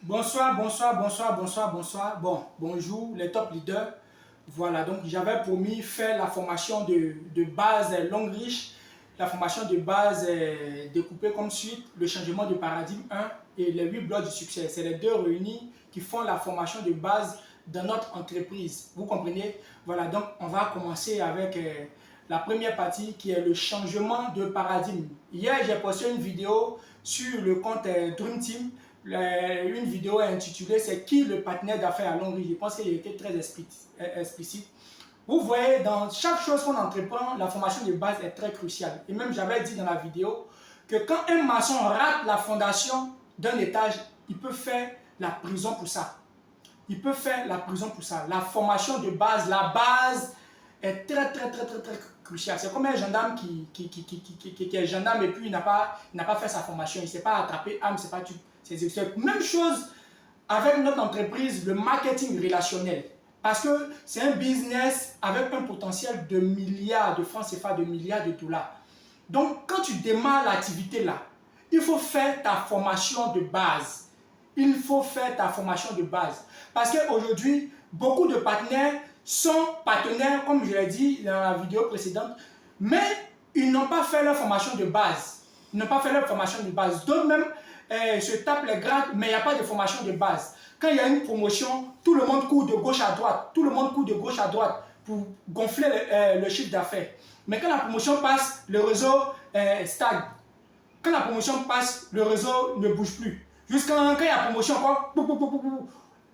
Bonsoir, bonsoir, bonsoir, bonsoir, bonsoir. Bon, bonjour les top leaders. Voilà, donc j'avais promis faire la formation de base longue riche, la formation de base découpée comme suite, le changement de paradigme 1 et les 8 blocs du succès. C'est les deux réunis qui font la formation de base dans notre entreprise. Vous comprenez? Voilà, donc on va commencer avec la première partie qui est le changement de paradigme. Hier, j'ai posté une vidéo sur le compte Dream Team, une vidéo intitulée c'est qui le partenaire d'affaires à Londres. Je pense qu'il était très explicite. Vous voyez, dans chaque chose qu'on entreprend, la formation de base est très cruciale. Et même j'avais dit dans la vidéo que quand un maçon rate la fondation d'un étage, il peut faire la prison pour ça. Il peut faire la prison pour ça. La formation de base, la base est très cruciale. C'est comme un gendarme qui est gendarme et puis il n'a pas fait sa formation. Il ne s'est pas attrapé, il ne s'est pas tué. C'est même chose avec notre entreprise, le marketing relationnel. Parce que c'est un business avec un potentiel de milliards de francs CFA, de milliards de dollars. Donc, quand tu démarres l'activité là, il faut faire ta formation de base. Il faut faire ta formation de base. Parce qu'aujourd'hui, beaucoup de partenaires sont partenaires, comme je l'ai dit dans la vidéo précédente, mais ils n'ont pas fait leur formation de base. Ils n'ont pas fait leur formation de base. D'autres même se tapent les grades, mais il n'y a pas de formation de base. Quand il y a une promotion, tout le monde court de gauche à droite. Tout le monde court de gauche à droite pour gonfler le chiffre d'affaires. Mais quand la promotion passe, le réseau stagne. Quand la promotion passe, le réseau ne bouge plus. Jusqu'à quand il y a promotion, quoi,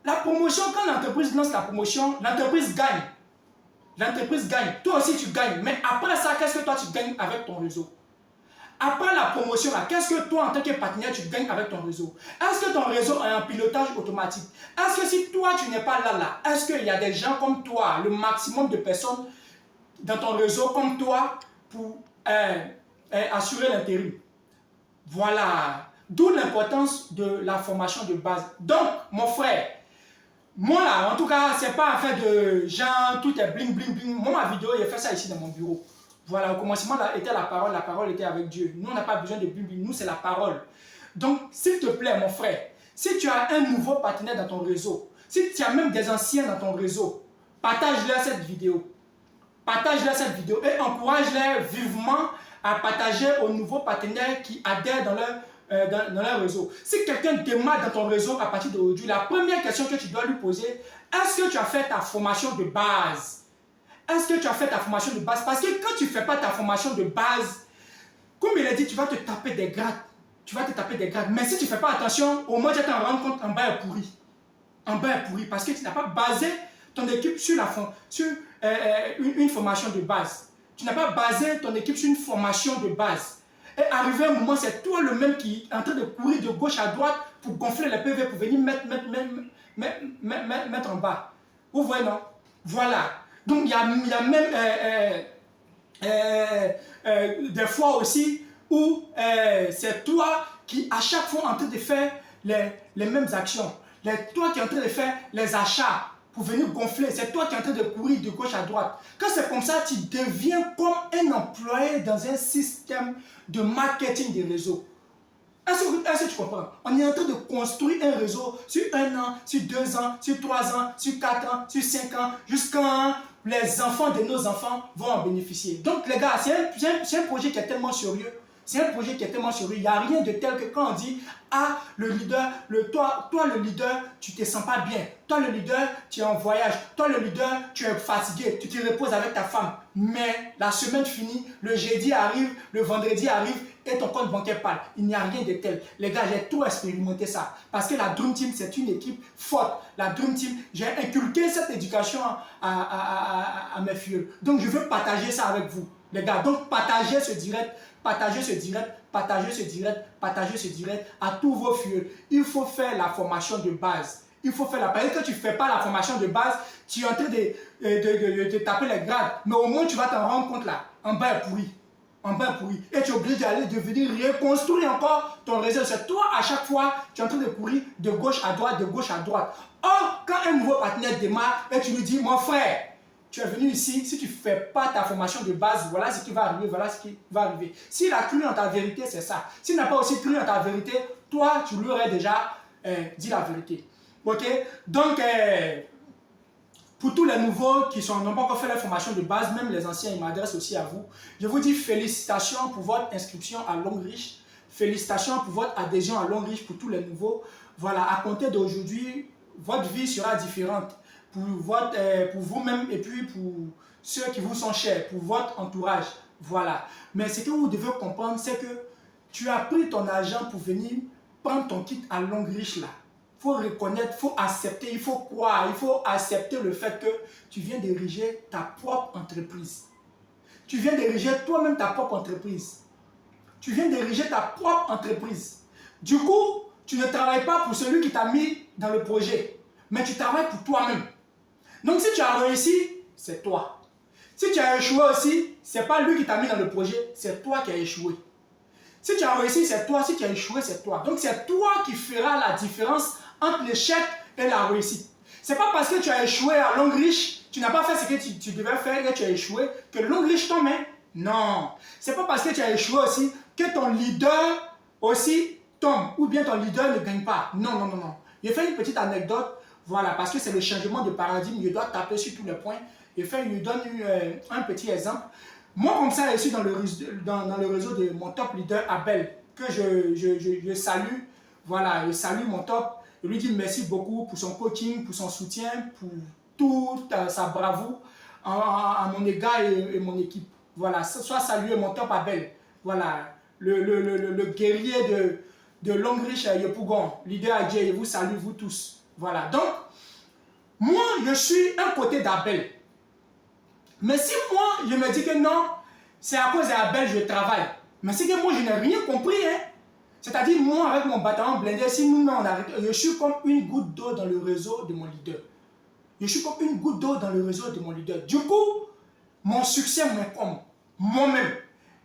la promotion, quand l'entreprise lance la promotion, l'entreprise gagne. L'entreprise gagne. Toi aussi, tu gagnes. Mais après ça, qu'est-ce que toi, tu gagnes avec ton réseau? Après la promotion, qu'est-ce que toi, en tant que partenaire, tu gagnes avec ton réseau? Est-ce que ton réseau est un pilotage automatique? Est-ce que si toi, tu n'es pas là, est-ce qu'il y a des gens comme toi, le maximum de personnes dans ton réseau comme toi pour assurer l'intérim? Voilà. D'où l'importance de la formation de base. Donc, mon frère, moi là, en tout cas, c'est pas affaire de genre, tout est bling bling bling. Moi, ma vidéo, j'ai fait ça ici dans mon bureau. Voilà, au commencement, là, était la parole était avec Dieu. Nous, on n'a pas besoin de bling bling, nous, c'est la parole. Donc, s'il te plaît, mon frère, si tu as un nouveau partenaire dans ton réseau, si tu as même des anciens dans ton réseau, partage-leur cette vidéo. Partage-leur cette vidéo et encourage-les vivement à partager aux nouveaux partenaires qui adhèrent dans leur réseau. Si quelqu'un démarre dans ton réseau à partir d'aujourd'hui, la première question que tu dois lui poser, est-ce que tu as fait ta formation de base? Est-ce que tu as fait ta formation de base? Parce que quand tu ne fais pas ta formation de base, comme il a dit, tu vas te taper des grades. Tu vas te taper des grades. Mais si tu ne fais pas attention, au moins tu vas t'en rendre compte, en bas est pourri. En bas est pourri parce que tu n'as pas basé ton équipe sur une formation de base. Tu n'as pas basé ton équipe sur une formation de base. Et arrivé un moment, c'est toi le même qui est en train de courir de gauche à droite pour gonfler les PV, pour venir mettre en bas. Vous voyez, non? Voilà. Donc, il y a même des fois aussi où c'est toi qui, à chaque fois, en train de faire les mêmes actions. Toi qui es en train de faire les achats pour venir gonfler, c'est toi qui es en train de courir de gauche à droite. Quand c'est comme ça, tu deviens comme un employé dans un système de marketing des réseaux. Est-ce que tu comprends? On est en train de construire un réseau sur 1 an, sur 2 ans, sur 3 ans, sur 4 ans, sur 5 ans, jusqu'à les enfants de nos enfants vont en bénéficier. Donc les gars, c'est un projet qui est tellement sérieux. C'est un projet qui est tellement sérieux. Il n'y a rien de tel que quand on dit, ah, le leader, toi le leader, tu ne te sens pas bien. Toi le leader, tu es en voyage. Toi le leader, tu es fatigué. Tu te reposes avec ta femme. Mais la semaine finit, le jeudi arrive, le vendredi arrive et ton compte bancaire parle. Il n'y a rien de tel. Les gars, j'ai tout expérimenté ça. Parce que la Dream Team, c'est une équipe forte. La Dream Team, j'ai inculqué cette éducation à mes filles. Donc, je veux partager ça avec vous. Les gars, donc partagez ce direct, partagez ce direct, partagez ce direct, partagez ce direct à tous vos filles. Il faut faire la formation de base. Il faut faire la base. Quand tu ne fais pas la formation de base, tu es en train de taper les grades. Mais au moins, tu vas t'en rendre compte là. En bas est pourri. En bas est pourri. Et tu es obligé d'aller de venir reconstruire encore ton réseau. C'est toi, à chaque fois, tu es en train de courir de gauche à droite, de gauche à droite. Or, quand un nouveau partenaire démarre et tu lui dis, mon frère, tu es venu ici, si tu ne fais pas ta formation de base, voilà ce qui va arriver, voilà ce qui va arriver. S'il a cru en ta vérité, c'est ça. S'il n'a pas aussi cru en ta vérité, toi, tu lui aurais déjà dis la vérité. Ok? Donc, pour tous les nouveaux qui n'ont pas encore fait la formation de base, même les anciens, ils m'adressent aussi à vous. Je vous dis félicitations pour votre inscription à Longrich. Félicitations pour votre adhésion à Longrich pour tous les nouveaux. Voilà, à compter d'aujourd'hui, votre vie sera différente pour vous-même et puis pour ceux qui vous sont chers, pour votre entourage. Voilà. Mais ce que vous devez comprendre, c'est que tu as pris ton argent pour venir prendre ton kit à Longrich là. Il faut reconnaître, il faut accepter, il faut croire, il faut accepter le fait que tu viens d'ériger ta propre entreprise. Tu viens d'ériger toi-même ta propre entreprise. Tu viens d'ériger ta propre entreprise. Du coup, tu ne travailles pas pour celui qui t'a mis dans le projet, mais tu travailles pour toi-même. Donc si tu as réussi, c'est toi. Si tu as échoué aussi, ce n'est pas lui qui t'a mis dans le projet, c'est toi qui as échoué. Si tu as réussi, c'est toi. Si tu as échoué, c'est toi. Donc c'est toi qui feras la différence entre l'échec et la réussite. Ce n'est pas parce que tu as échoué à Longrich, tu n'as pas fait ce que tu devais faire et tu as échoué, que Longrich tombe. Non. Ce n'est pas parce que tu as échoué aussi que ton leader aussi tombe ou bien ton leader ne gagne pas. Non, non, non, non. Je fais une petite anecdote, voilà, parce que c'est le changement de paradigme, je dois taper sur tous les points. Je donne un petit exemple. Moi, comme ça, je suis dans le réseau de mon top leader, Abel, que je salue. Voilà, je salue mon top. Je lui dis merci beaucoup pour son coaching, pour son soutien, pour toute sa bravoure à mon égard et mon équipe. Voilà, soit saluer mon top Abel. Voilà, le guerrier de Longrich Yopougon, leader Adje, je vous salue, vous tous. Voilà, donc, moi, je suis un côté d'Abel. Mais si moi, je me dis que non, c'est à cause d'Abel que je travaille. Mais c'est que moi, je n'ai rien compris. Hein. C'est-à-dire, moi, avec mon bâtiment blindé, si nous, on arrête, je suis comme une goutte d'eau dans le réseau de mon leader. Je suis comme une goutte d'eau dans le réseau de mon leader. Du coup, mon succès m'incombe moi-même.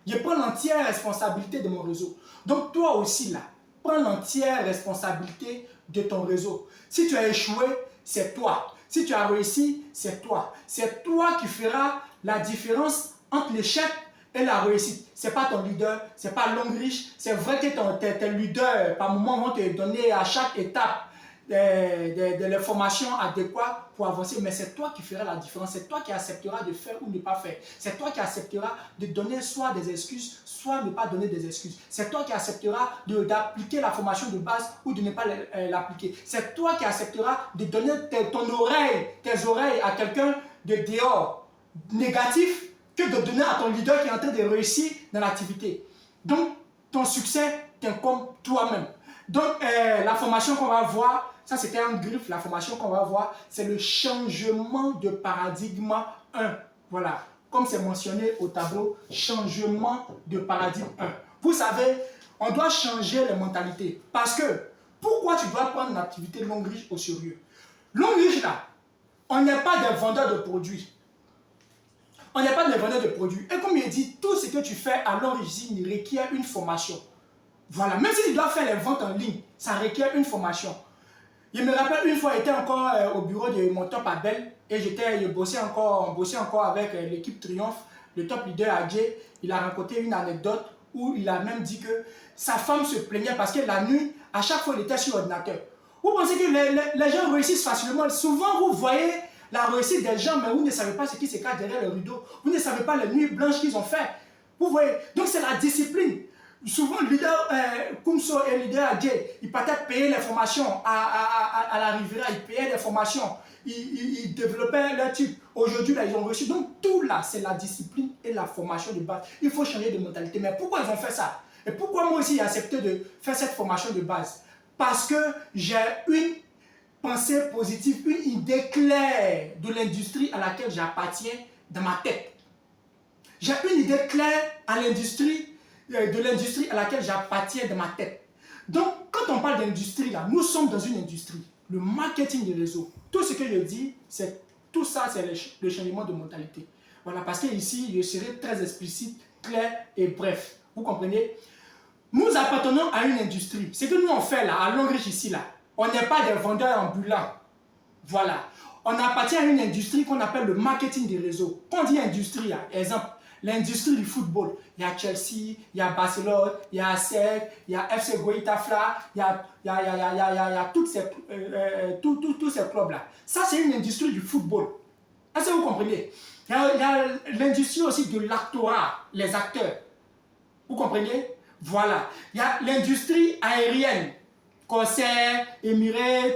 Je prends l'entière responsabilité de mon réseau. Donc, toi aussi, là, prends l'entière responsabilité de ton réseau. Si tu as échoué, c'est toi. Si tu as réussi, c'est toi. C'est toi qui feras la différence entre l'échec et la réussite. Ce n'est pas ton leader, ce n'est pas Longrich. C'est vrai que tes leaders, par moment, vont te donner à chaque étape des formations adéquates pour avancer. Mais c'est toi qui feras la différence. C'est toi qui accepteras de faire ou ne pas faire. C'est toi qui accepteras de donner soit des excuses, soit ne pas donner des excuses. C'est toi qui accepteras d'appliquer la formation de base ou de ne pas l'appliquer. C'est toi qui accepteras de donner tes oreilles à quelqu'un de dehors négatif que de donner à ton leader qui est en train de réussir dans l'activité. Donc, ton succès t'incombe toi-même. Donc, la formation qu'on va voir, ça c'était un griffe, la formation qu'on va voir, c'est le changement de paradigme 1. Voilà, comme c'est mentionné au tableau, changement de paradigme 1. Vous savez, on doit changer les mentalités. Parce que, pourquoi tu dois prendre une activité Longrich au sérieux? Longrich là, on n'est pas des vendeurs de produits. On n'est pas des vendeurs de produits. Et comme il dit, tout ce que tu fais à l'origine requiert une formation. Voilà, même si tu dois faire les ventes en ligne, ça requiert une formation. Je me rappelle une fois, j'étais encore au bureau de mon top Abel et je bossais encore avec l'équipe Triomphe, le top leader Adjé. Il a raconté une anecdote où il a même dit que sa femme se plaignait parce que la nuit, à chaque fois, il était sur l'ordinateur. Vous pensez que les gens réussissent facilement? Souvent, vous voyez la réussite des gens, mais vous ne savez pas ce qui se cache derrière le rideau. Vous ne savez pas les nuits blanches qu'ils ont fait. Vous voyez? Donc, c'est la discipline. Souvent, le leader Kumso et le leader Adjé, ils partaient payer les formations à la Riviera, ils payaient les formations, ils développaient leur type. Aujourd'hui, là, ils ont reçu. Donc, tout là, c'est la discipline et la formation de base. Il faut changer de mentalité. Mais pourquoi ils ont fait ça? Et pourquoi moi aussi, j'ai accepté de faire cette formation de base? Parce que j'ai une pensée positive, une idée claire de l'industrie à laquelle j'appartiens dans ma tête. J'ai une idée claire de l'industrie à laquelle j'appartiens dans ma tête. Donc, quand on parle d'industrie, là, nous sommes dans une industrie. Le marketing des réseaux. Tout ce que je dis, tout ça, c'est le changement de mentalité. Voilà, parce que ici, je serai très explicite, clair et bref. Vous comprenez? Nous appartenons à une industrie. Ce que nous on fait là, à Longrich ici, là, on n'est pas des vendeurs ambulants. Voilà. On appartient à une industrie qu'on appelle le marketing des réseaux. Quand on dit industrie, là, exemple, L'industrie du football. Il y a Chelsea, il y a Barcelone, il y a ASEC, il y a FC Goïtafla, il y a tous ces clubs-là. Ça, c'est une industrie du football. Est-ce que vous comprenez? Il y a l'industrie aussi de l'actorat, les acteurs. Vous comprenez? Voilà. Il y a l'industrie aérienne. Corsair, Emirates,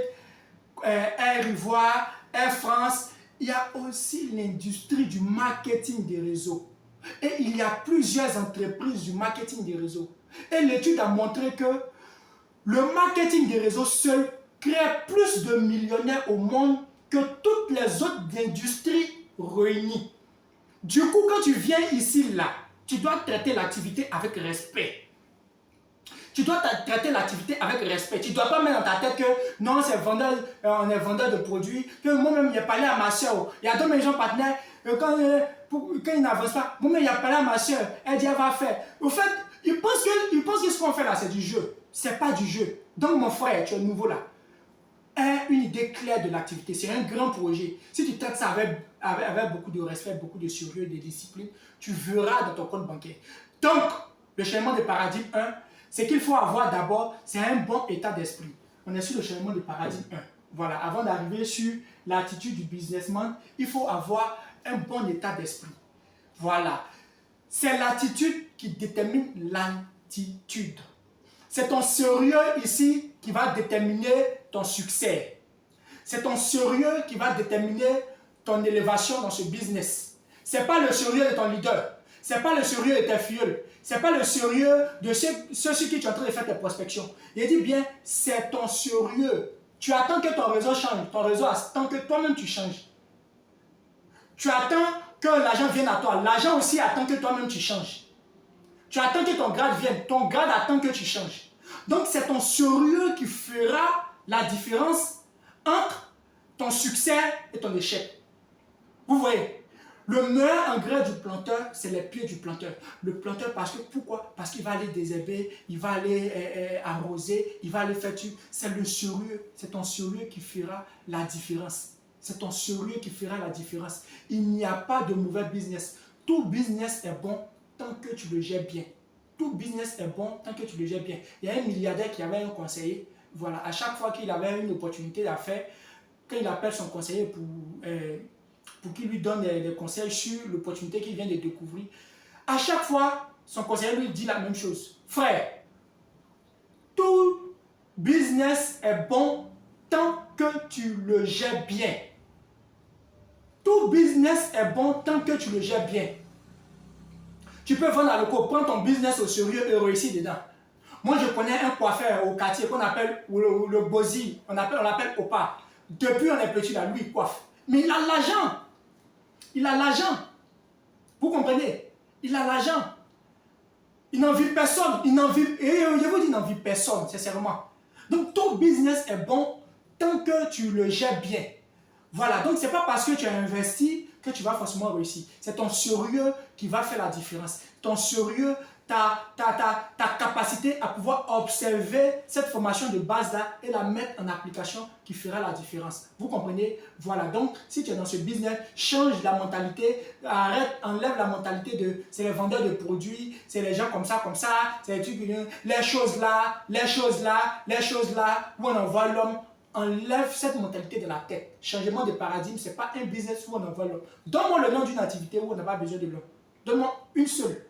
Air Ivoire, Air France. Il y a aussi l'industrie du marketing des réseaux. Et il y a plusieurs entreprises du marketing des réseaux. Et l'étude a montré que le marketing des réseaux seul crée plus de millionnaires au monde que toutes les autres industries réunies. Du coup, quand tu viens ici, là, tu dois traiter l'activité avec respect. Tu dois traiter l'activité avec respect. Tu ne dois pas mettre dans ta tête que non, c'est vendeur, on est vendeur de produits. Que moi-même, j'ai parlé à ma soeur. Il y a deux maisons partenaires. Quand ils n'avancent pas, moi-même, j'ai parlé à ma soeur. Elle dit, elle va faire. Au fait, ils pensent que ce qu'on fait là, c'est du jeu. Ce n'est pas du jeu. Donc, mon frère, tu es nouveau là. Aie une idée claire de l'activité. C'est un grand projet. Si tu traites ça avec beaucoup de respect, beaucoup de sérieux, de discipline, tu verras dans ton compte bancaire. Donc, le changement de paradigme 1, c'est qu'il faut avoir d'abord, c'est un bon état d'esprit. On est sur le changement de paradigme 1. Voilà, avant d'arriver sur l'attitude du businessman, il faut avoir un bon état d'esprit. Voilà. C'est l'attitude qui détermine l'attitude. C'est ton sérieux ici qui va déterminer ton succès. C'est ton sérieux qui va déterminer ton élévation dans ce business. Ce n'est pas le sérieux de ton leader. Ce n'est pas le sérieux de tes filleuls. Ce n'est pas le sérieux de ceux qui tu es en train de faire tes prospections. Il dit bien, c'est ton sérieux. Tu attends que ton réseau change. Ton réseau attend que toi-même tu changes. Tu attends que l'argent vienne à toi. L'argent aussi attend que toi-même tu changes. Tu attends que ton grade vienne. Ton grade attend que tu changes. Donc, c'est ton sérieux qui fera la différence entre ton succès et ton échec. Vous voyez, le meilleur engrais du planteur, c'est les pieds du planteur. Le planteur, pourquoi? Parce qu'il va aller désherber, il va aller arroser, il va aller faire tout. C'est le sérieux, c'est ton sérieux qui fera la différence. C'est ton sérieux qui fera la différence. Il n'y a pas de mauvais business. Tout business est bon tant que tu le gères bien. Tout business est bon tant que tu le gères bien. Il y a un milliardaire qui avait un conseiller. Voilà, à chaque fois qu'il avait une opportunité d'affaires, quand il appelle son conseiller pour qu'il lui donne des conseils sur l'opportunité qu'il vient de découvrir, à chaque fois, son conseiller lui dit la même chose. Frère, tout business est bon tant que tu le gères bien. Tout business est bon tant que tu le gères bien. Tu peux vendre à l'eco, prendre ton business au sérieux et réussir dedans. Moi, je connais un coiffeur au quartier qu'on appelle le Bozi, on l'appelle Opa. Depuis on est petit là, lui il coiffe. Mais il a l'argent. Il a l'argent. Vous comprenez? Il a l'argent. Il n'envie personne. Je vous dis, il n'envie personne, sincèrement. Donc, ton business est bon tant que tu le gères bien. Voilà, donc ce n'est pas parce que tu as investi que tu vas forcément réussir. C'est ton sérieux qui va faire la différence. Ton sérieux, ta capacité à pouvoir observer cette formation de base-là et la mettre en application qui fera la différence. Vous comprenez? Voilà, donc si tu es dans ce business, change la mentalité, enlève la mentalité de c'est les vendeurs de produits, c'est les gens comme ça, c'est les trucs, les choses là, où on envoie l'homme. Enlève cette mentalité de la tête. Changement de paradigme, ce n'est pas un business où on envoie l'homme. Donne-moi le nom d'une activité où on n'a pas besoin de l'homme. Donne-moi une seule.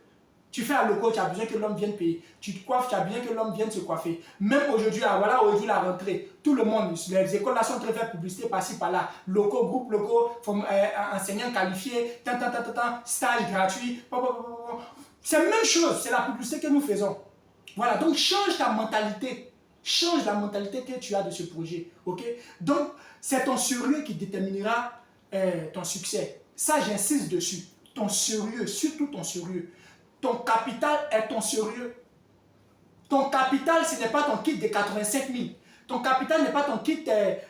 Tu fais à loco, tu as besoin que l'homme vienne payer. Tu te coiffes, tu as besoin que l'homme vienne se coiffer. Même aujourd'hui, voilà, aujourd'hui la rentrée, tout le monde, les écoles là sont très faire publicité par-ci, par-là. Locaux, groupe locaux, enseignants qualifiés, stage gratuit. C'est la même chose, c'est la publicité que nous faisons. Voilà, donc change ta mentalité. Change la mentalité que tu as de ce projet. Ok? Donc, c'est ton sérieux qui déterminera ton succès. Ça, j'insiste dessus. Ton sérieux, surtout ton sérieux. Ton capital est ton sérieux. Ton capital, ce n'est pas ton kit de 85 000. Ton capital n'est pas ton kit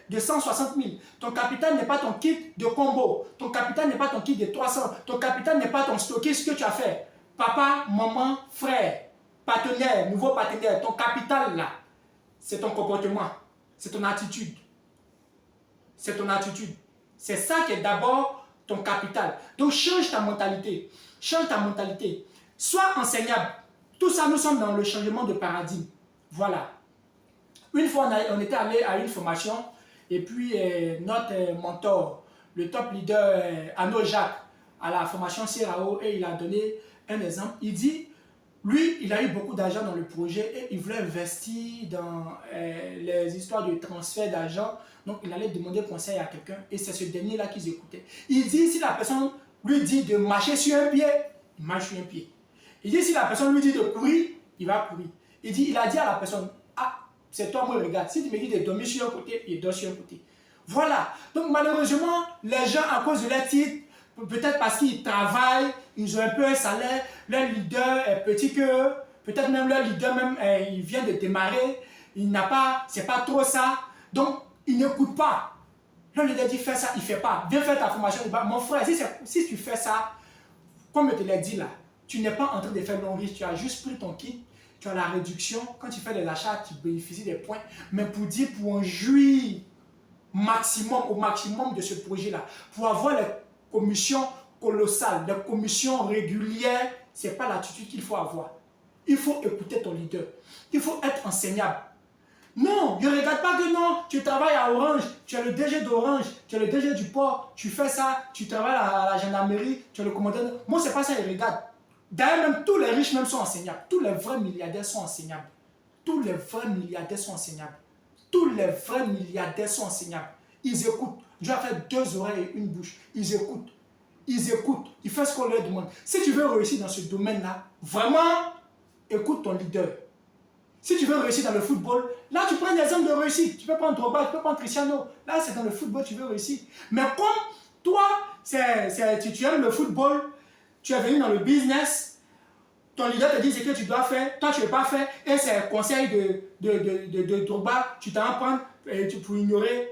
de 160 000. Ton capital n'est pas ton kit de combo. Ton capital n'est pas ton kit de 300. Ton capital n'est pas ton stocké, ce que tu as fait. Papa, maman, frère, partenaire, nouveau partenaire. Ton capital là, c'est ton comportement. C'est ton attitude. C'est ton attitude. C'est ça qui est d'abord ton capital. Donc change ta mentalité. Change ta mentalité. Sois enseignable. Tout ça, nous sommes dans le changement de paradigme. Voilà. Une fois, on était allé à une formation et puis notre mentor, le top leader Arnaud Jacques, à la formation CRAO, et il a donné un exemple. Il dit, lui, il a eu beaucoup d'argent dans le projet et il voulait investir dans les histoires de transfert d'argent. Donc, il allait demander conseil à quelqu'un et c'est ce dernier-là qu'ils écoutaient. Il dit, si la personne lui dit de marcher sur un pied, il marche sur un pied. Il dit, si la personne lui dit de courir, il va courir. Il a dit à la personne, ah, c'est toi, moi, regarde. Si tu me dis de dormir sur un côté, il dort sur un côté. Voilà. Donc, malheureusement, les gens, à cause de leur titre, peut-être parce qu'ils travaillent, ils ont un peu un salaire, leur leader est petit que eux, peut-être même leur leader, même, il vient de démarrer, il n'a pas, c'est pas trop ça. Donc, il n'écoute pas. Leur leader dit, fais ça, il ne fait pas. Viens faire ta formation. Mon frère, si tu fais ça, comme je te l'ai dit là, tu n'es pas en train de faire long risque, tu as juste pris ton kit, tu as la réduction. Quand tu fais des achats, tu bénéficies des points. Mais pour en jouir au maximum de ce projet-là, pour avoir les commissions colossales, les commissions régulières, ce n'est pas l'attitude qu'il faut avoir. Il faut écouter ton leader. Il faut être enseignable. Non, ne regarde pas que non, tu travailles à Orange, tu es le DG d'Orange, tu es le DG du port, tu fais ça, tu travailles à la gendarmerie, tu es le commandant. Moi, ce n'est pas ça, il regarde. D'ailleurs, même tous les riches même sont enseignables. Tous les vrais milliardaires sont enseignables. Tous les vrais milliardaires sont enseignables. Tous les vrais milliardaires sont enseignables. Ils écoutent. Dieu a fait 2 oreilles et une bouche. Ils écoutent. Ils écoutent. Ils font ce qu'on leur demande. Si tu veux réussir dans ce domaine-là, vraiment, écoute ton leader. Si tu veux réussir dans le football, là, tu prends des exemples de réussite. Tu peux prendre Drogba, tu peux prendre Cristiano. Là, c'est dans le football, tu veux réussir. Mais comme toi, tu aimes le football, tu es venu dans le business, ton leader te dit ce que tu dois faire, toi, tu ne veux pas faire, et c'est un conseil de Drogba, tu t'en prends pour ignorer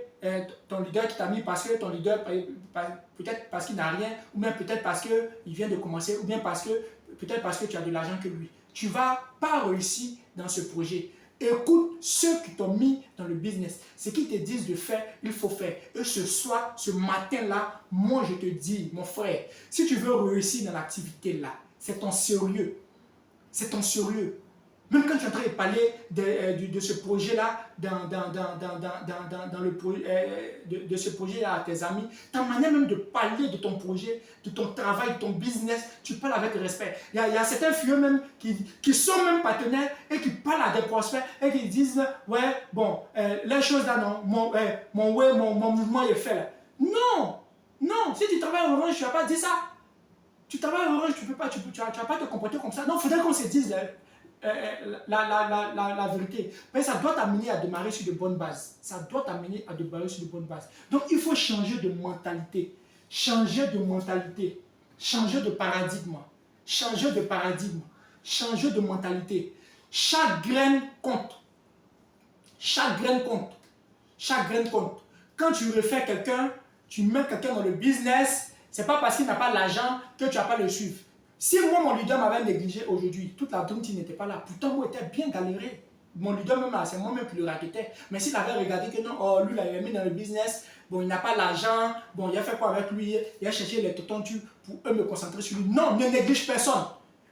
ton leader qui t'a mis parce que ton leader, peut-être parce qu'il n'a rien, ou bien peut-être parce qu'il vient de commencer, ou bien peut-être parce que tu as de l'argent que lui. Tu ne vas pas réussir dans ce projet. Écoute ceux qui t'ont mis dans le business. Ce qu'ils te disent de faire, il faut faire. Et ce soir, ce matin-là, moi je te dis, mon frère, si tu veux réussir dans l'activité-là, c'est ton sérieux. C'est ton sérieux. Même quand tu es en train de parler de ce projet-là, de ce projet-là à tes amis, ta manière même de parler de ton projet, de ton travail, de ton business, tu parles avec respect. Il y a certains filles même qui sont même partenaires et qui parlent à des prospects et qui disent, ouais, bon, les choses là, non, mon mouvement est fait là. Non, non, si tu travailles à Orange, tu ne vas pas dire ça. Tu travailles à Orange, tu ne vas pas te comporter comme ça. Non, il faudrait qu'on se dise la vérité. Mais ça doit t'amener à démarrer sur de bonnes bases. Ça doit t'amener à démarrer sur de bonnes bases. Donc, il faut changer de mentalité. Changer de mentalité. Changer de paradigme. Changer de paradigme. Changer de mentalité. Chaque graine compte. Chaque graine compte. Chaque graine compte. Quand tu refais quelqu'un, tu mets quelqu'un dans le business, ce n'est pas parce qu'il n'a pas l'argent que tu n'as pas le suivre. Si moi, mon leader m'avait négligé aujourd'hui, toute la Dream Team n'était pas là. Pourtant, moi, j'étais bien galéré. Mon leader, même là, c'est moi-même qui le raquettais. Mais s'il avait regardé que non, oh, lui, il avait mis dans le business, bon, il n'a pas l'argent, bon, il a fait quoi avec lui? Il a cherché les tontons pour eux me concentrer sur lui. Non, ne néglige personne.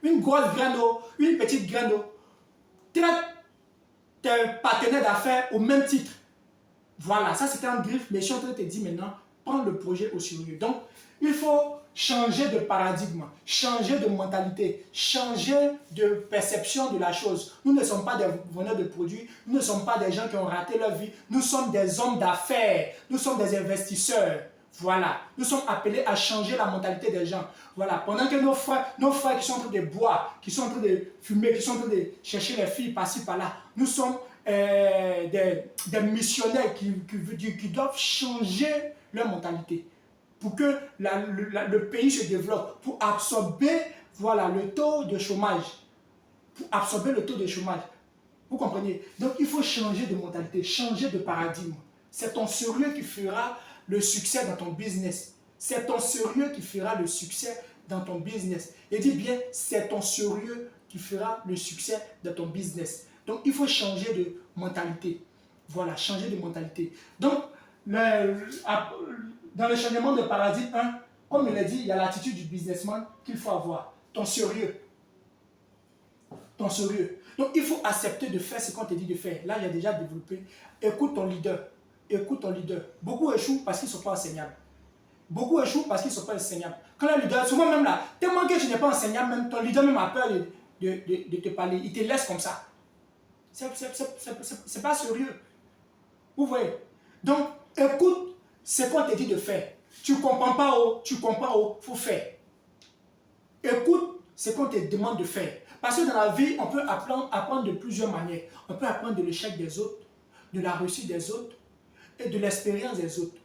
Une grosse graine d'eau, une petite graine d'eau. Traite tes partenaires d'affaires au même titre. Voilà, ça c'était un griffe, mais je suis en train de te dire maintenant, prends le projet au sérieux. Donc, il faut changer de paradigme, changer de mentalité, changer de perception de la chose. Nous ne sommes pas des vendeurs de produits, nous ne sommes pas des gens qui ont raté leur vie, nous sommes des hommes d'affaires, nous sommes des investisseurs. Voilà, nous sommes appelés à changer la mentalité des gens. Voilà, pendant que nos frères qui sont en train de boire, qui sont en train de fumer, qui sont en train de chercher les filles par-ci par-là, nous sommes des missionnaires qui doivent changer leur mentalité pour que le pays se développe, pour absorber voilà, le taux de chômage. Pour absorber le taux de chômage. Vous comprenez? Donc il faut changer de mentalité, changer de paradigme. C'est ton sérieux qui fera le succès dans ton business. C'est ton sérieux qui fera le succès dans ton business. Et dis bien, c'est ton sérieux qui fera le succès dans ton business. Donc, il faut changer de mentalité. Voilà, changer de mentalité. Donc, dans le changement de paradigme 1, Comme il l'a dit, il y a l'attitude du businessman qu'il faut avoir. Ton sérieux. Ton sérieux. Donc, il faut accepter de faire ce qu'on te dit de faire. Là, il a déjà développé. Écoute ton leader. Écoute ton leader. Beaucoup échouent parce qu'ils ne sont pas enseignables. Beaucoup échouent parce qu'ils ne sont pas enseignables. Quand le leader, souvent même là, tellement que tu n'es pas enseignable, même ton leader même a peur de te parler. Il te laisse comme ça. C'est pas sérieux. Vous voyez? Donc, écoute ce qu'on te dit de faire. Tu ne comprends pas, tu comprends, il faut faire. Écoute ce qu'on te demande de faire. Parce que dans la vie, on peut apprendre de plusieurs manières. On peut apprendre de l'échec des autres, de la réussite des autres et de l'expérience des autres.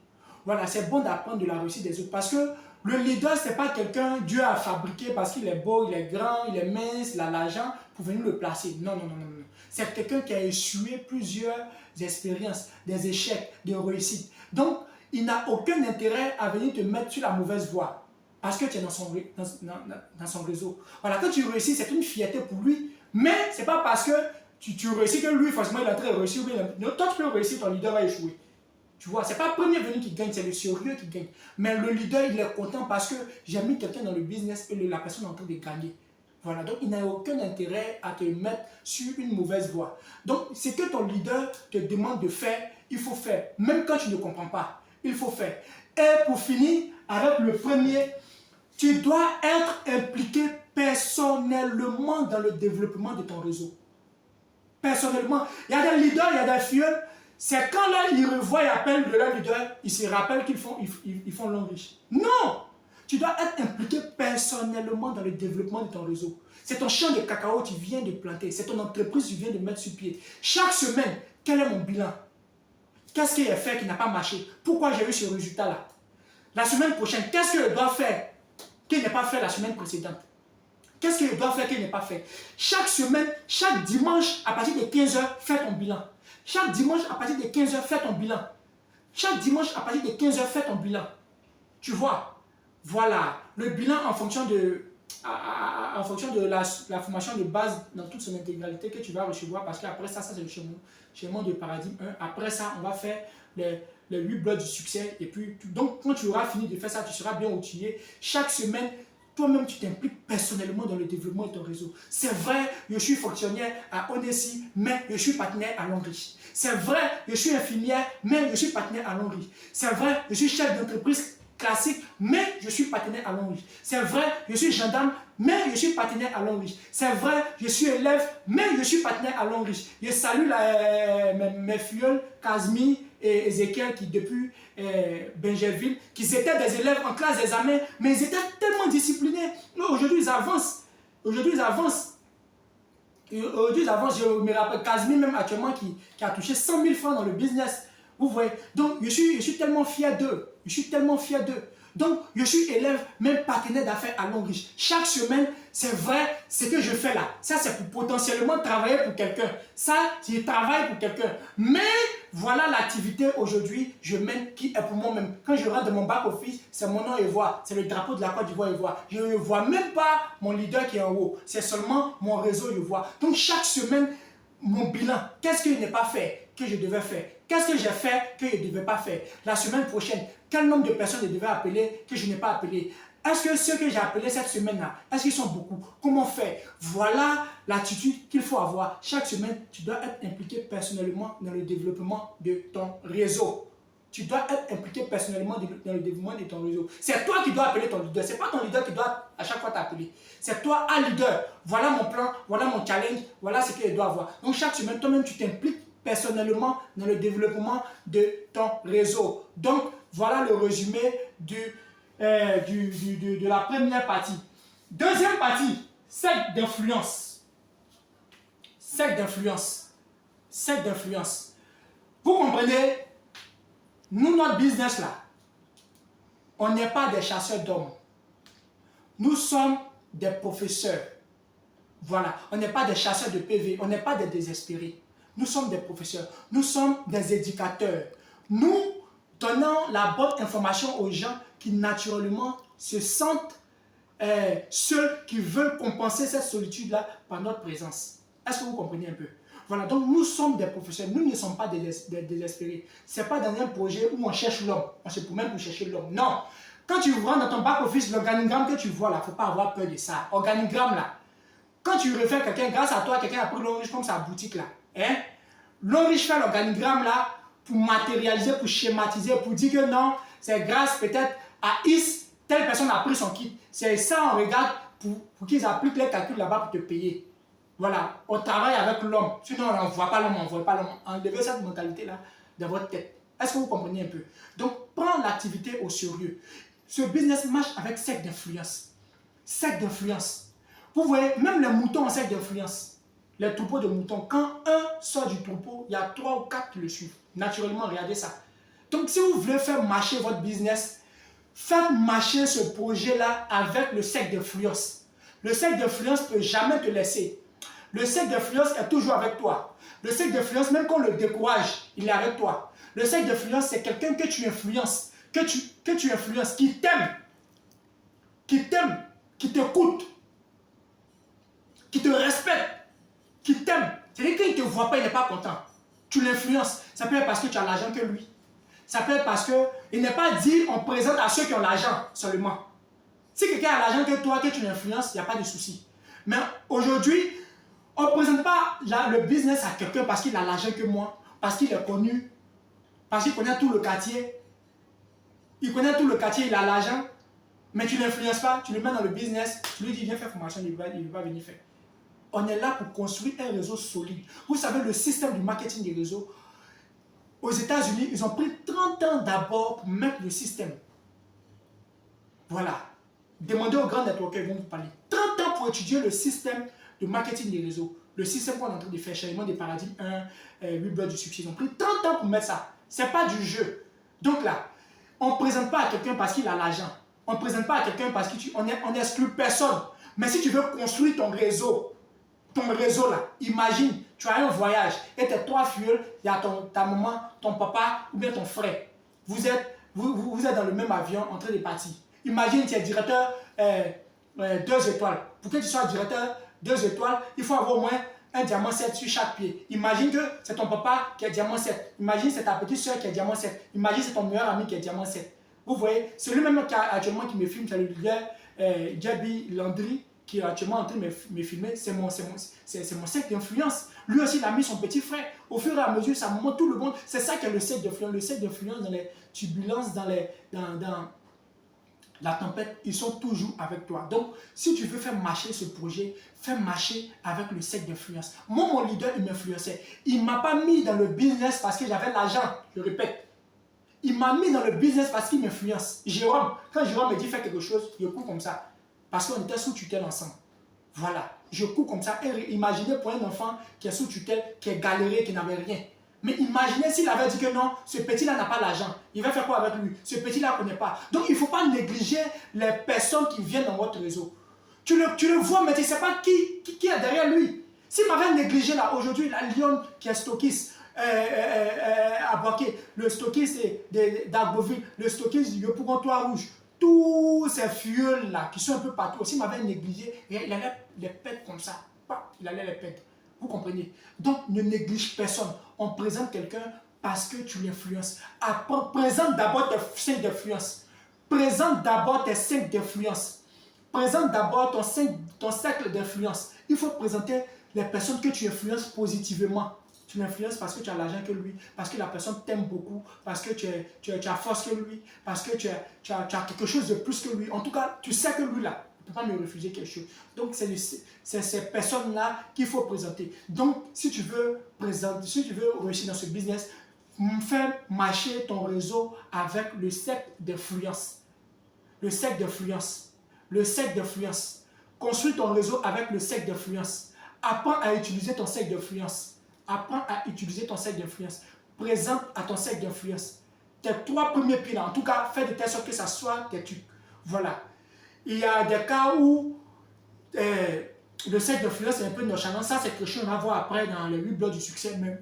Voilà, c'est bon d'apprendre de la réussite des autres. Parce que le leader, ce n'est pas quelqu'un Dieu a fabriqué parce qu'il est beau, il est grand, il est mince, il a l'argent pour venir le placer. Non, non, non, non, non. C'est quelqu'un qui a échoué plusieurs expériences, des échecs, des réussites. Donc, il n'a aucun intérêt à venir te mettre sur la mauvaise voie. Parce que tu es dans son réseau. Voilà, quand tu réussis, c'est une fierté pour lui. Mais ce n'est pas parce que tu réussis que lui, forcément, il est en train de réussir. Toi, tu peux réussir, ton leader va échouer. Tu vois, ce n'est pas le premier venu qui gagne, c'est le sérieux qui gagne. Mais le leader, il est content parce que j'ai mis quelqu'un dans le business et la personne est en train de gagner. Voilà, donc il n'a aucun intérêt à te mettre sur une mauvaise voie. Donc, ce que ton leader te demande de faire, il faut faire. Même quand tu ne comprends pas, il faut faire. Et pour finir, avec le premier, tu dois être impliqué personnellement dans le développement de ton réseau. Personnellement. Il y a des leaders, il y a des filles, c'est quand là, ils revoient et appellent de leur leader, ils se rappellent qu'ils font l'homme riche. Non! Tu dois être impliqué personnellement dans le développement de ton réseau. C'est ton champ de cacao que tu viens de planter. C'est ton entreprise que tu viens de mettre sur pied. Chaque semaine, quel est mon bilan? Qu'est-ce qu'il a fait qui n'a pas marché? Pourquoi j'ai eu ce résultat-là? La semaine prochaine, qu'est-ce que je dois faire qu'il n'a pas fait la semaine précédente? Qu'est-ce qu'il doit faire qu'il n'a pas fait? Chaque semaine, chaque dimanche, à partir de 15 h, fais ton bilan. Chaque dimanche, à partir de 15 h, fais ton bilan. Chaque dimanche, à partir de 15 h, fais ton bilan. Tu vois? Voilà. Le bilan en fonction de la formation de base dans toute son intégralité que tu vas recevoir, parce qu'après ça, c'est le chemin de paradigme 1. Après ça, on va faire les 8 blocs du succès. Et puis, donc, quand tu auras fini de faire ça, tu seras bien outillé. Chaque semaine, toi-même, tu t'impliques personnellement dans le développement de ton réseau. C'est vrai, je suis fonctionnaire à Odessi, mais je suis partenaire à Longry. C'est vrai, je suis infirmière, mais je suis partenaire à Longry. C'est vrai, je suis chef d'entreprise classique, mais je suis partenaire à Longry. C'est vrai, je suis gendarme, mais je suis partenaire à Longry. C'est vrai, je suis élève, mais je suis partenaire à Longry. Je salue mes filleuls, Kazmi et Ezekiel, qui depuis Benjerville, qui étaient des élèves en classe d'examen, mais ils étaient tellement disciplinés. Aujourd'hui, ils avancent. Aujourd'hui, ils avancent. Aujourd'hui, ils avancent. Je me rappelle Kazmi, même actuellement, qui a touché 100 000 francs dans le business. Vous voyez? Donc, je suis tellement fier d'eux. Je suis tellement fier d'eux. Donc, je suis élève, même partenaire d'affaires à Longry. Chaque semaine, c'est vrai, ce que je fais là. Ça, c'est pour potentiellement travailler pour quelqu'un. Ça, je travaille pour quelqu'un. Mais voilà l'activité aujourd'hui, je mène qui est pour moi-même. Quand je rentre dans mon back-office, c'est mon nom et voix. C'est le drapeau de la Côte d'Ivoire et voix. Je ne vois même pas mon leader qui est en haut. C'est seulement mon réseau et voix. Donc, chaque semaine, mon bilan, qu'est-ce que je n'ai pas fait, que je devais faire? Qu'est-ce que j'ai fait que je ne devais pas faire? La semaine prochaine, quel nombre de personnes je devais appeler que je n'ai pas appelé? Est-ce que ceux que j'ai appelés cette semaine-là, est-ce qu'ils sont beaucoup? Comment faire? Voilà l'attitude qu'il faut avoir. Chaque semaine, tu dois être impliqué personnellement dans le développement de ton réseau. Tu dois être impliqué personnellement dans le développement de ton réseau. C'est toi qui dois appeler ton leader. Ce n'est pas ton leader qui doit à chaque fois t'appeler. C'est toi, un leader. Voilà mon plan, voilà mon challenge, voilà ce qu'il doit avoir. Donc chaque semaine, toi-même, tu t'impliques personnellement dans le développement de ton réseau. Donc, voilà le résumé de la première partie. Deuxième partie, cercle d'influence. Cercle d'influence. Cercle d'influence. Vous comprenez? Nous, notre business là, on n'est pas des chasseurs d'hommes. Nous sommes des professeurs. Voilà, on n'est pas des chasseurs de PV, on n'est pas des désespérés. Nous sommes des professeurs, nous sommes des éducateurs. Nous donnons la bonne information aux gens qui naturellement se sentent ceux qui veulent compenser cette solitude-là par notre présence. Est-ce que vous comprenez un peu? Voilà, donc nous sommes des professeurs, nous ne sommes pas des désespérés. Ce n'est pas dans un projet où on cherche l'homme, on se promène pour chercher l'homme. Non, Quand tu rentres dans ton back-office, l'organigramme que tu vois là, il ne faut pas avoir peur de ça. Organigramme là. Quand tu réfères quelqu'un, grâce à toi, quelqu'un a pris l'Onriche comme sa boutique là. Hein? L'Onriche fait l'organigramme là pour matérialiser, pour schématiser, pour dire que non, c'est grâce peut-être à Is, telle personne a pris son kit. C'est ça, on regarde pour qu'ils appliquent les calculs là-bas pour te payer. Voilà, on travaille avec l'homme. Sinon, on ne voit pas l'homme, on ne voit pas l'homme. Enlevez cette mentalité-là dans votre tête. Est-ce que vous comprenez un peu? Donc, prends l'activité au sérieux. Ce business marche avec secte d'influence. Secte d'influence. Vous voyez, même les moutons ont secte d'influence. Les troupeaux de moutons, quand un sort du troupeau, il y a 3 ou 4 qui le suivent. Naturellement, regardez ça. Donc, si vous voulez faire marcher votre business, faites marcher ce projet-là avec le cercle d'influence. Le cercle d'influence ne peut jamais te laisser. Le cercle d'influence est toujours avec toi. Le cercle d'influence, même quand on le décourage, il est avec toi. Le cercle d'influence, c'est quelqu'un que tu influences, que tu influences, qui t'aime, qui t'écoute, qui te respecte, qui t'aime. C'est-à-dire qu'il ne te voit pas, il n'est pas content. Tu l'influences. Ça peut être parce que tu as l'argent que lui. Ça peut être parce qu'il n'est pas dit on présente à ceux qui ont l'argent seulement. Si quelqu'un a l'argent que toi, que tu l'influences, il n'y a pas de souci. Mais aujourd'hui, on ne présente pas le business à quelqu'un parce qu'il a l'argent que moi, parce qu'il est connu, parce qu'il connaît tout le quartier. Il connaît tout le quartier, il a l'argent, mais tu ne l'influences pas, tu le mets dans le business, tu lui dis viens faire formation, il va venir faire. On est là pour construire un réseau solide. Vous savez, le système du marketing des réseaux, aux États-Unis, ils ont pris 30 ans d'abord pour mettre le système. Voilà. Demandez aux grands networkers, ils vont vous parler. 30 ans pour étudier le système de marketing des réseaux. Le système qu'on est en train de faire, changement des paradigmes 1, 8 blocs du succès. Ils ont pris 30 ans pour mettre ça. Ce n'est pas du jeu. Donc là, on ne présente pas à quelqu'un parce qu'il a l'argent. On ne présente pas à quelqu'un parce qu'on n'exclut personne. Mais si tu veux construire ton réseau là, imagine, tu as un voyage et tes 3 filles, il y a ta maman, ton papa ou bien ton frère. Vous êtes dans le même avion en train de partir. Imagine, tu es directeur 2 étoiles. Pour que tu sois directeur 2 étoiles, il faut avoir au moins un diamant 7 sur chaque pied. Imagine que c'est ton papa qui est diamant 7. Imagine c'est ta petite soeur qui est diamant 7. Imagine c'est ton meilleur ami qui est diamant 7. Vous voyez, c'est lui-même qui actuellement qui me filme, c'est le leader Gabi Landry qui est actuellement en train de me filmer. C'est mon cercle d'influence. Lui aussi, il a mis son petit frère. Au fur et à mesure, ça monte tout le monde. C'est ça qui est le cercle d'influence. Le cercle d'influence dans les turbulences, dans la tempête, ils sont toujours avec toi. Donc, si tu veux faire marcher ce projet, fais marcher avec le cercle d'influence. Moi, mon leader, il m'influençait. Il ne m'a pas mis dans le business parce que j'avais l'argent, je répète. Il m'a mis dans le business parce qu'il m'influence. Jérôme, quand Jérôme me dit fais quelque chose, je cours comme ça. Parce qu'on était sous tutelle ensemble. Voilà, je cours comme ça. Et imaginez pour un enfant qui est sous tutelle, qui est galéré, qui n'avait rien. Mais imaginez s'il avait dit que non, ce petit-là n'a pas l'argent. Il va faire quoi avec lui? Ce petit-là ne connaît pas. Donc il ne faut pas négliger les personnes qui viennent dans votre réseau. Tu le vois, mais tu ne sais pas qui est derrière lui. S'il m'avait négligé là, aujourd'hui, la Lyon qui est stockiste, à Boaké, le stockiste d'Arboville, le stockiste du Pougontois Rouge, tous ces fioles-là qui sont un peu partout, s'il m'avait négligé, il allait les perdre comme ça. Il allait les perdre. Vous comprenez? Donc, ne néglige personne. On présente quelqu'un parce que tu l'influences. Présente d'abord tes 5 d'influence. Présente d'abord tes 5 d'influence. Présente d'abord ton cercle d'influence. Il faut présenter les personnes que tu influences positivement. Tu l'influences parce que tu as l'argent que lui, parce que la personne t'aime beaucoup, parce que tu as force que lui, parce que tu as quelque chose de plus que lui. En tout cas, tu sais que lui là, il ne peut pas me refuser quelque chose. Donc, c'est ces personnes-là qu'il faut présenter. Donc, si tu veux réussir dans ce business, fais marcher ton réseau avec le cercle d'influence. Le cercle d'influence. Le cercle d'influence. Construis ton réseau avec le cercle d'influence. Apprends à utiliser ton cercle d'influence. Apprends à utiliser ton cercle d'influence. Présente à ton cercle d'influence. Tes 3 premiers pieds là, en tout cas, fais de telle sorte que ça soit tes trucs. Voilà. Il y a des cas où le cercle d'influence est un peu nonchalant. Ça, c'est quelque chose qu'on va voir après dans les 8 blocs du succès. Mais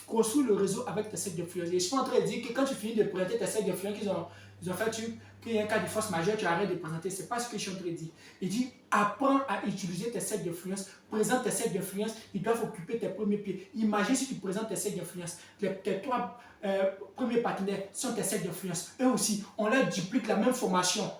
construis le réseau avec tes cercles d'influence. Et je suis en train de dire que quand tu finis de présenter tes cercles d'influence ils ont fait qu'il y a un cas de force majeure, tu arrêtes de présenter. Ce n'est pas ce que je suis en train de dire. Il dit, apprends à utiliser tes cercles d'influence. Présente tes cercles d'influence. Ils doivent occuper tes premiers pieds. Imagine si tu présentes tes cercles d'influence. Tes 3 premiers partenaires sont tes cercles d'influence. Eux aussi, on leur duplique la même formation.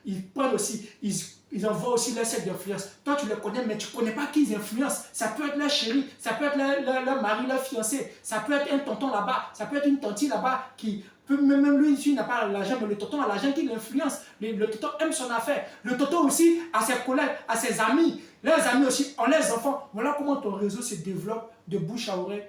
Ils prennent aussi, ils envoient aussi leur cercle d'influence. Toi, tu les connais, mais tu ne connais pas qui ils influencent. Ça peut être leur chéri, ça peut être leur mari, leur fiancé, ça peut être un tonton là-bas, ça peut être une tante là-bas qui peut, même lui, il n'a pas l'argent, mais le tonton a l'argent qui l'influence. Le tonton aime son affaire. Le tonton aussi a ses collègues, a ses amis. Leurs amis aussi ont leurs enfants. Voilà comment ton réseau se développe de bouche à oreille,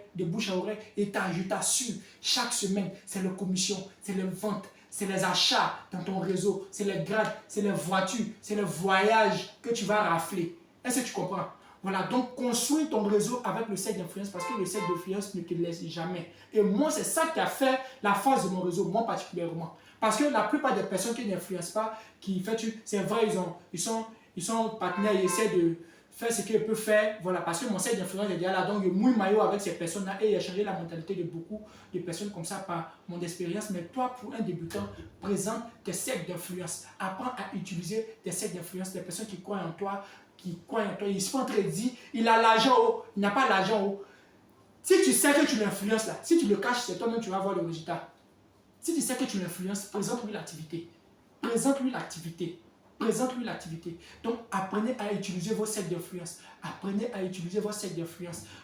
Et je t'assure, chaque semaine, c'est les commissions, c'est les ventes, c'est les achats dans ton réseau, c'est les grades, c'est les voitures, c'est les voyages que tu vas rafler. Est-ce que tu comprends? Voilà, donc construis ton réseau avec le cercle d'influence parce que le cercle d'influence ne te laisse jamais. Et moi, c'est ça qui a fait la force de mon réseau, moi particulièrement. Parce que la plupart des personnes qui n'influencent pas, c'est vrai, ils sont partenaires, ils essaient de faire ce qu'ils peuvent faire, voilà, parce que mon cercle d'influence est déjà là, donc je mouille maillot avec ces personnes-là et il a changé la mentalité de beaucoup de personnes comme ça par mon expérience. Mais toi, pour un débutant, présente tes cercles d'influence, apprends à utiliser tes cercles d'influence, des personnes qui croient en toi, ils sont en train de dire, il a l'argent haut, il n'a pas l'argent haut. Si tu sais que tu l'influences là, si tu le caches, c'est toi-même tu vas voir le résultat. Si tu sais que tu l'influences, présente-lui l'activité. Donc, apprenez à utiliser vos cercles d'influence.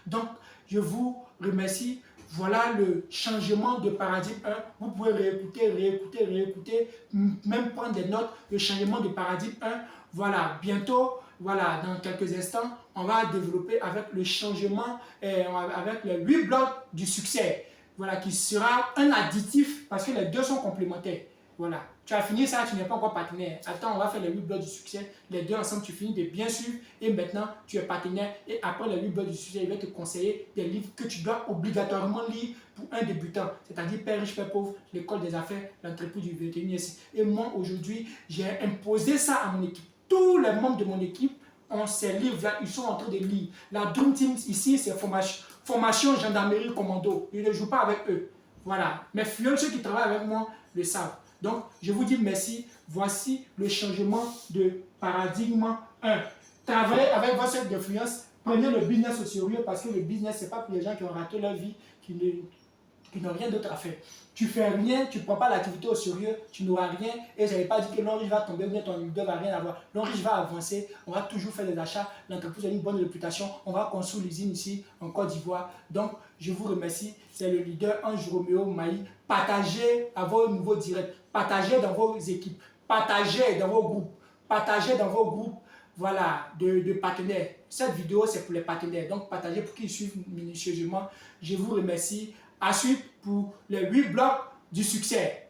Donc, je vous remercie. Voilà le changement de paradigme 1. Vous pouvez réécouter, même prendre des notes. Le changement de paradigme 1. Voilà, bientôt, voilà, dans quelques instants, on va développer avec le changement, avec les 8 blocs du succès. Voilà, qui sera un additif parce que les deux sont complémentaires. Voilà, tu as fini ça, tu n'es pas encore partenaire. Attends, on va faire les 8 blocs du succès. Les deux ensemble, tu finis de bien suivre et maintenant, tu es partenaire. Et après les 8 blocs du succès, il va te conseiller des livres que tu dois obligatoirement lire pour un débutant. C'est-à-dire Père riche, Père pauvre, l'école des affaires, l'entreprise du 21e siècle. Et moi, aujourd'hui, j'ai imposé ça à mon équipe. Tous les membres de mon équipe ont ces livres-là, ils sont en train de lire. La Dream Team, ici, c'est formation gendarmerie commando. Je ne joue pas avec eux. Voilà. Mais ceux qui travaillent avec moi le savent. Donc, je vous dis merci. Voici le changement de paradigme 1. Travaillez avec votre cercle d'influence. Prenez le business au sérieux parce que le business, ce n'est pas pour les gens qui ont raté leur vie, qui n'ont rien d'autre à faire. Tu fais rien, tu ne prends pas l'activité au sérieux, tu n'auras rien. Et je n'avais pas dit que l'enriche va tomber ou bien ton leader ne va rien avoir. L'enriche va avancer, on va toujours faire des achats, l'entreprise a une bonne réputation, on va construire l'usine ici en Côte d'Ivoire. Donc, je vous remercie. C'est le leader Ange Roméo Maï. Partagez à vos nouveaux directs, partagez dans vos équipes, partagez dans vos groupes, voilà, de partenaires. Cette vidéo, c'est pour les partenaires. Donc, partagez pour qu'ils suivent minutieusement. Je vous remercie. À suivre pour les 8 blocs du succès.